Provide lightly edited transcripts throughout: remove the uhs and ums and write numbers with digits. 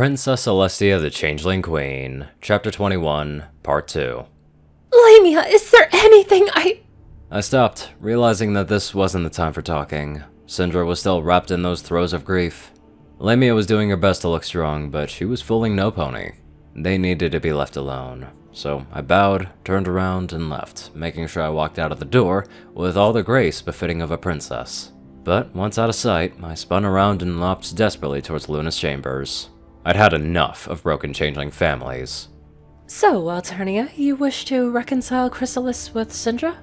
Princess Celestia the Changeling Queen, Chapter 21, Part 2. Lamia, is there anything I stopped, realizing that this wasn't the time for talking. Syndra was still wrapped in those throes of grief. Lamia was doing her best to look strong, but she was fooling no pony. They needed to be left alone. So I bowed, turned around, and left, making sure I walked out of the door with all the grace befitting of a princess. But once out of sight, I spun around and lopped desperately towards Luna's chambers. I'd had enough of broken changeling families. So, Alternia, you wish to reconcile Chrysalis with Syndra?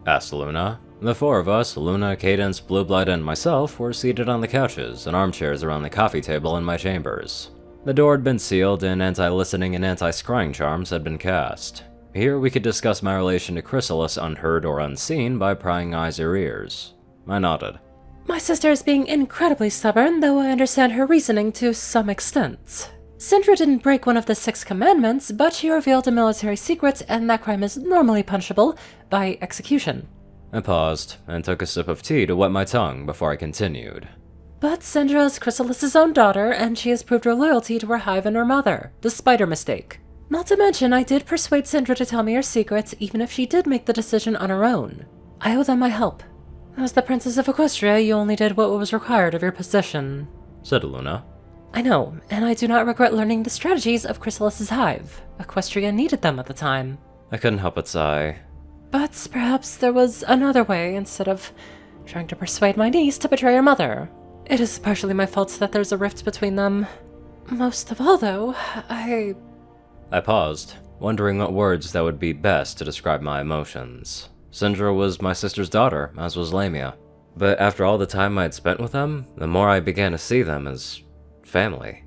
Asked Luna. The four of us, Luna, Cadence, Blueblood, and myself, were seated on the couches and armchairs around the coffee table in my chambers. The door had been sealed and anti-listening and anti-scrying charms had been cast. Here we could discuss my relation to Chrysalis unheard or unseen by prying eyes or ears. I nodded. My sister is being incredibly stubborn, though I understand her reasoning to some extent. Syndra didn't break one of the 6 commandments, but she revealed a military secret, and that crime is normally punishable by execution. I paused and took a sip of tea to wet my tongue before I continued. But Syndra is Chrysalis' own daughter, and she has proved her loyalty to her hive and her mother, despite her mistake. Not to mention, I did persuade Syndra to tell me her secrets, even if she did make the decision on her own. I owe them my help. As the Princess of Equestria, you only did what was required of your position, said Luna. I know, and I do not regret learning the strategies of Chrysalis' hive. Equestria needed them at the time. I couldn't help but sigh. But perhaps there was another way instead of trying to persuade my niece to betray her mother. It is partially my fault that there's a rift between them. Most of all, though, I paused, wondering what words that would be best to describe my emotions. Syndra was my sister's daughter, as was Lamia. But after all the time I had spent with them, the more I began to see them as family.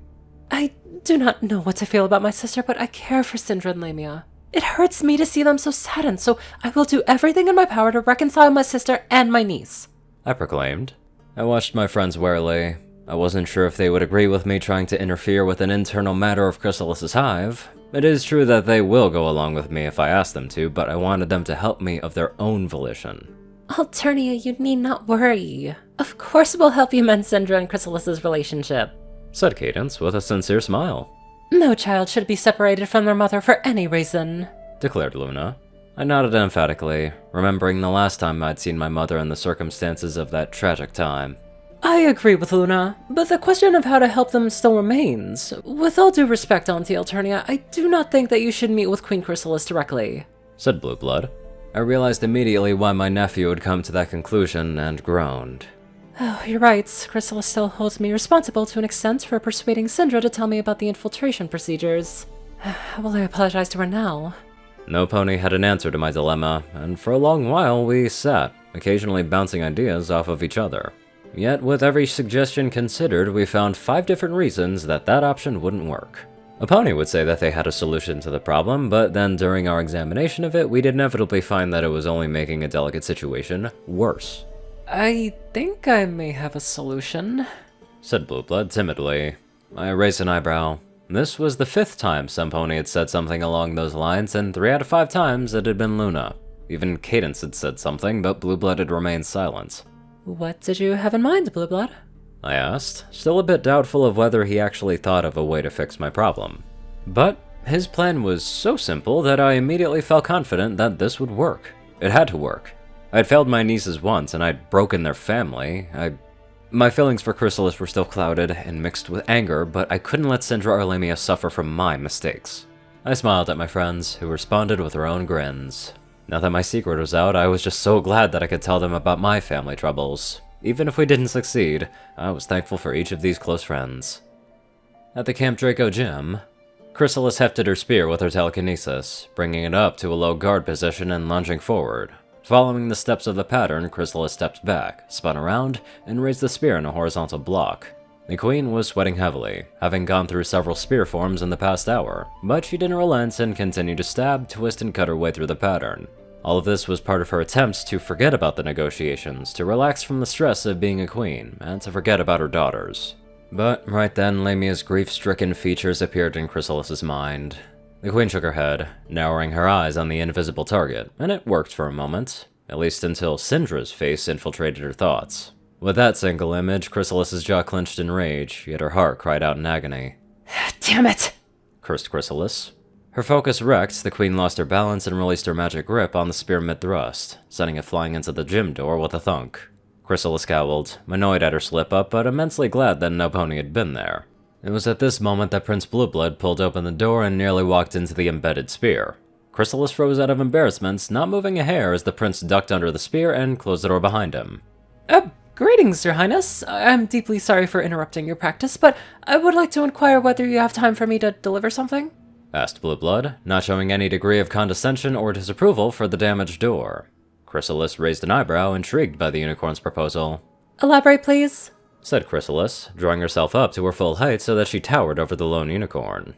I do not know what to feel about my sister, but I care for Syndra and Lamia. It hurts me to see them so saddened, so I will do everything in my power to reconcile my sister and my niece, I proclaimed. I watched my friends warily. I wasn't sure if they would agree with me trying to interfere with an internal matter of Chrysalis' hive. It is true that they will go along with me if I ask them to, but I wanted them to help me of their own volition. Alternia, you need not worry. Of course we'll help you mend Syndra and Chrysalis' relationship, said Cadence with a sincere smile. No child should be separated from their mother for any reason, declared Luna. I nodded emphatically, remembering the last time I'd seen my mother and the circumstances of that tragic time. I agree with Luna, but the question of how to help them still remains. With all due respect, Auntie Alternia, I do not think that you should meet with Queen Chrysalis directly, said Blueblood. I realized immediately why my nephew had come to that conclusion and groaned. Oh, you're right. Chrysalis still holds me responsible to an extent for persuading Syndra to tell me about the infiltration procedures. How will I apologize to her now? No pony had an answer to my dilemma, and for a long while we sat, occasionally bouncing ideas off of each other. Yet, with every suggestion considered, we found 5 different reasons that option wouldn't work. A pony would say that they had a solution to the problem, but then during our examination of it, we'd inevitably find that it was only making a delicate situation worse. I think I may have a solution, said Blueblood timidly. I raised an eyebrow. This was the 5th time some pony had said something along those lines, and 3 out of 5 times it had been Luna. Even Cadence had said something, but Blueblood had remained silent. What did you have in mind, Blueblood? I asked, still a bit doubtful of whether he actually thought of a way to fix my problem. But his plan was so simple that I immediately felt confident that this would work. It had to work. I'd failed my nieces once, and I'd broken their family. My feelings for Chrysalis were still clouded and mixed with anger, but I couldn't let Syndra or Lamia suffer from my mistakes. I smiled at my friends, who responded with their own grins. Now that my secret was out, I was just so glad that I could tell them about my family troubles. Even if we didn't succeed, I was thankful for each of these close friends. At the Camp Draco gym, Chrysalis hefted her spear with her telekinesis, bringing it up to a low guard position and lunging forward. Following the steps of the pattern, Chrysalis stepped back, spun around, and raised the spear in a horizontal block. The queen was sweating heavily, having gone through several spear forms in the past hour, but she didn't relent and continued to stab, twist, and cut her way through the pattern. All of this was part of her attempts to forget about the negotiations, to relax from the stress of being a queen, and to forget about her daughters. But right then, Lamia's grief-stricken features appeared in Chrysalis' mind. The queen shook her head, narrowing her eyes on the invisible target, and it worked for a moment, at least until Syndra's face infiltrated her thoughts. With that single image, Chrysalis' jaw clenched in rage, yet her heart cried out in agony. Damn it! Cursed Chrysalis. Her focus wrecked, the queen lost her balance and released her magic grip on the spear mid-thrust, sending it flying into the gym door with a thunk. Chrysalis scowled, annoyed at her slip-up, but immensely glad that no pony had been there. It was at this moment that Prince Blueblood pulled open the door and nearly walked into the embedded spear. Chrysalis froze out of embarrassment, not moving a hair as the prince ducked under the spear and closed the door behind him. Greetings, Your Highness. I'm deeply sorry for interrupting your practice, but I would like to inquire whether you have time for me to deliver something? Asked Blueblood, not showing any degree of condescension or disapproval for the damaged door. Chrysalis raised an eyebrow, intrigued by the unicorn's proposal. Elaborate, please, said Chrysalis, drawing herself up to her full height so that she towered over the lone unicorn.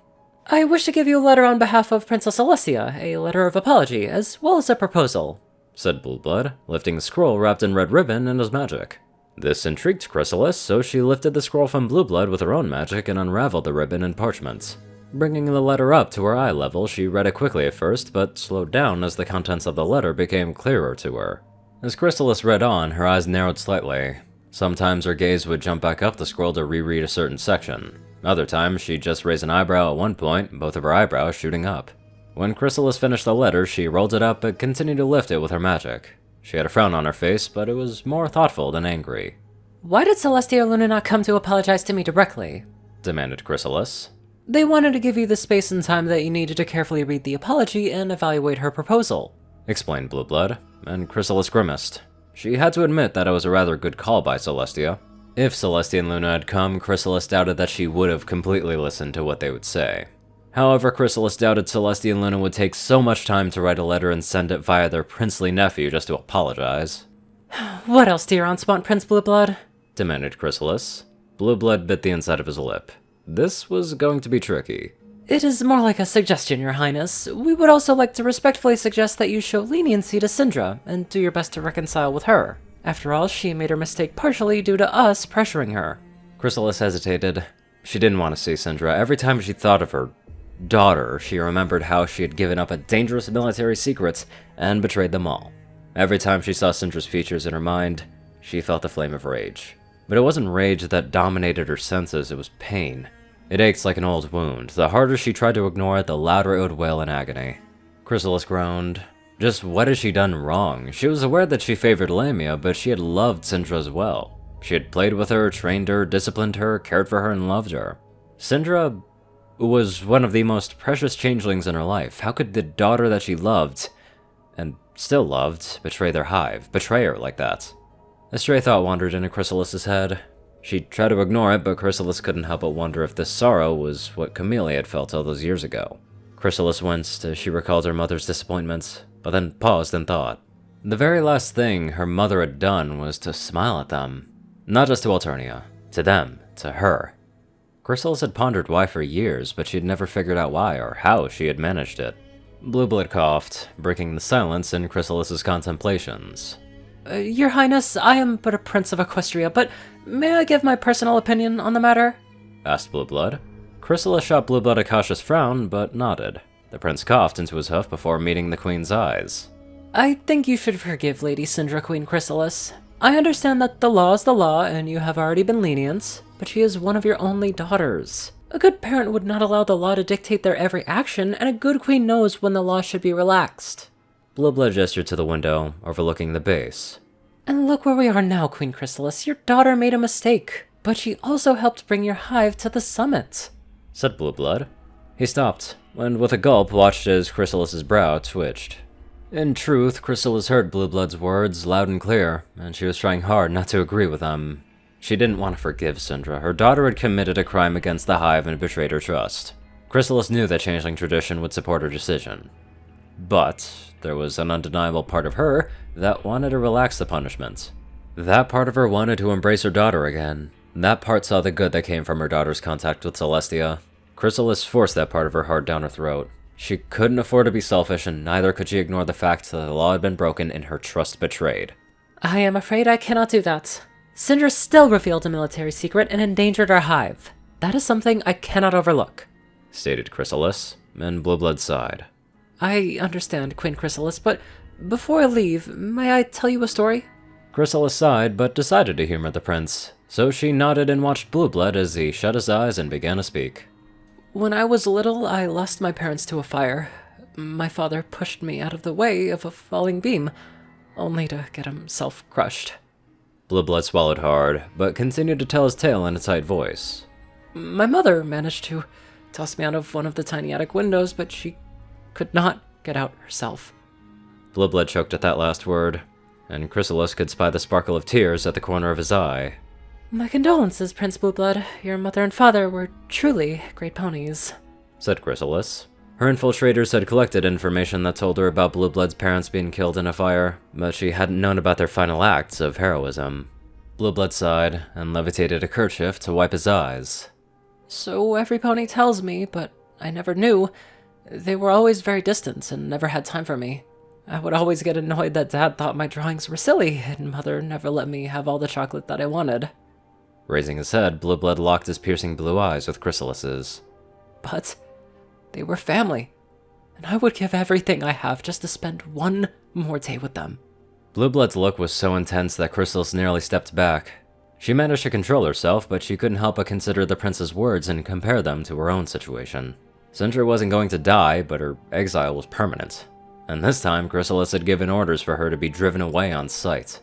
I wish to give you a letter on behalf of Princess Celestia, a letter of apology, as well as a proposal, said Blueblood, lifting the scroll wrapped in red ribbon and his magic. This intrigued Chrysalis, so she lifted the scroll from Blueblood with her own magic and unraveled the ribbon and parchment. Bringing the letter up to her eye level, she read it quickly at first, but slowed down as the contents of the letter became clearer to her. As Chrysalis read on, her eyes narrowed slightly. Sometimes her gaze would jump back up the scroll to reread a certain section. Other times, she'd just raise an eyebrow at one point, both of her eyebrows shooting up. When Chrysalis finished the letter, she rolled it up but continued to lift it with her magic. She had a frown on her face, but it was more thoughtful than angry. Why did Celestia or Luna not come to apologize to me directly? Demanded Chrysalis. They wanted to give you the space and time that you needed to carefully read the apology and evaluate her proposal, explained Blueblood, and Chrysalis grimaced. She had to admit that it was a rather good call by Celestia. If Celestia and Luna had come, Chrysalis doubted that she would have completely listened to what they would say. However, Chrysalis doubted Celestia and Luna would take so much time to write a letter and send it via their princely nephew just to apologize. What else do your aunts want, Prince Blueblood? Demanded Chrysalis. Blueblood bit the inside of his lip. This was going to be tricky. It is more like a suggestion, Your Highness. We would also like to respectfully suggest that you show leniency to Syndra, and do your best to reconcile with her. After all, she made her mistake partially due to us pressuring her. Chrysalis hesitated. She didn't want to see Syndra. Every time she thought of her daughter, she remembered how she had given up a dangerous military secret and betrayed them all. Every time she saw Syndra's features in her mind, she felt a flame of rage. But it wasn't rage that dominated her senses, it was pain. It ached like an old wound. The harder she tried to ignore it, the louder it would wail in agony. Chrysalis groaned. Just what had she done wrong? She was aware that she favored Lamia, but she had loved Syndra as well. She had played with her, trained her, disciplined her, cared for her, and loved her. Syndra was one of the most precious changelings in her life. How could the daughter that she loved, and still loved, betray their hive, betray her like that? A stray thought wandered into Chrysalis's head. She tried to ignore it, but Chrysalis couldn't help but wonder if this sorrow was what Camellia had felt all those years ago. Chrysalis winced as she recalled her mother's disappointment, but then paused in thought. The very last thing her mother had done was to smile at them. Not just to Alternia, to them, to her. Chrysalis had pondered why for years, but she had never figured out why or how she had managed it. Blueblood coughed, breaking the silence in Chrysalis's contemplations. Your Highness, I am but a prince of Equestria, but may I give my personal opinion on the matter? Asked Blueblood. Chrysalis shot Blueblood a cautious frown, but nodded. The prince coughed into his hoof before meeting the queen's eyes. I think you should forgive Lady Syndra, Queen Chrysalis. I understand that the law is the law, and you have already been lenient, but she is one of your only daughters. A good parent would not allow the law to dictate their every action, and a good queen knows when the law should be relaxed. Blueblood gestured to the window, overlooking the base. And look where we are now, Queen Chrysalis. Your daughter made a mistake, but she also helped bring your hive to the summit, said Blueblood. He stopped, and with a gulp watched as Chrysalis's brow twitched. In truth, Chrysalis heard Blueblood's words loud and clear, and she was trying hard not to agree with them. She didn't want to forgive Syndra. Her daughter had committed a crime against the hive and betrayed her trust. Chrysalis knew that Changeling tradition would support her decision. But there was an undeniable part of her that wanted to relax the punishment. That part of her wanted to embrace her daughter again. That part saw the good that came from her daughter's contact with Celestia. Chrysalis forced that part of her heart down her throat. She couldn't afford to be selfish, and neither could she ignore the fact that the law had been broken and her trust betrayed. I am afraid I cannot do that. Syndra still revealed a military secret and endangered our hive. That is something I cannot overlook, stated Chrysalis, and Blueblood sighed. I understand, Queen Chrysalis, but before I leave, may I tell you a story? Chrysalis sighed, but decided to humor the prince, so she nodded and watched Blueblood as he shut his eyes and began to speak. When I was little, I lost my parents to a fire. My father pushed me out of the way of a falling beam, only to get himself crushed. Blue Blood swallowed hard, but continued to tell his tale in a tight voice. My mother managed to toss me out of one of the tiny attic windows, but she could not get out herself. Blue Blood choked at that last word, and Chrysalis could spy the sparkle of tears at the corner of his eye. My condolences, Prince Blueblood. Your mother and father were truly great ponies, said Chrysalis. Her infiltrators had collected information that told her about Blue Blood's parents being killed in a fire, but she hadn't known about their final acts of heroism. Blue Blood sighed and levitated a kerchief to wipe his eyes. So every pony tells me, but I never knew. They were always very distant and never had time for me. I would always get annoyed that Dad thought my drawings were silly, and Mother never let me have all the chocolate that I wanted. Raising his head, Blue Blood locked his piercing blue eyes with Chrysalis's. But they were family, and I would give everything I have just to spend one more day with them. Blue Blood's look was so intense that Chrysalis nearly stepped back. She managed to control herself, but she couldn't help but consider the prince's words and compare them to her own situation. Sindra wasn't going to die, but her exile was permanent. And this time, Chrysalis had given orders for her to be driven away on sight.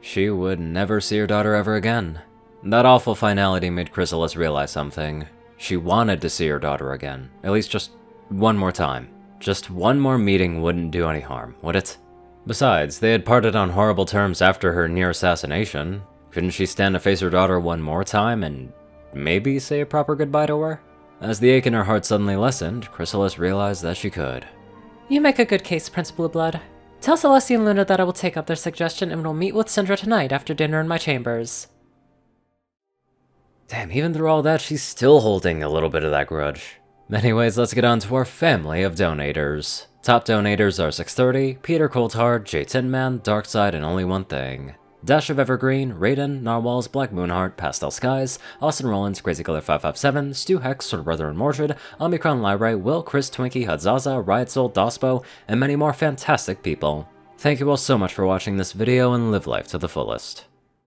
She would never see her daughter ever again. That awful finality made Chrysalis realize something. She wanted to see her daughter again, at least just one more time. Just one more meeting wouldn't do any harm, would it? Besides, they had parted on horrible terms after her near assassination. Couldn't she stand to face her daughter one more time and maybe say a proper goodbye to her? As the ache in her heart suddenly lessened, Chrysalis realized that she could. You make a good case, Prince Blueblood. Tell Celestia and Luna that I will take up their suggestion and will meet with Sindra tonight after dinner in my chambers. Damn, even through all that, she's still holding a little bit of that grudge. Anyways, let's get on to our family of donators. Top donators are 630, Peter Coulthard, J Tinman, Darkside, and Only One Thing. Dash of Evergreen, Rayden, Narwhals, Black Moonheart, Pastel Skies, Austin Rollins, Crazy Color 557, Stu Hex, Sword Brother and Mordred, Omicron Lyrae, Will, Chris, Twinkie, Hadzaza, Riot Soul, Dospo, and many more fantastic people. Thank you all so much for watching this video and live life to the fullest.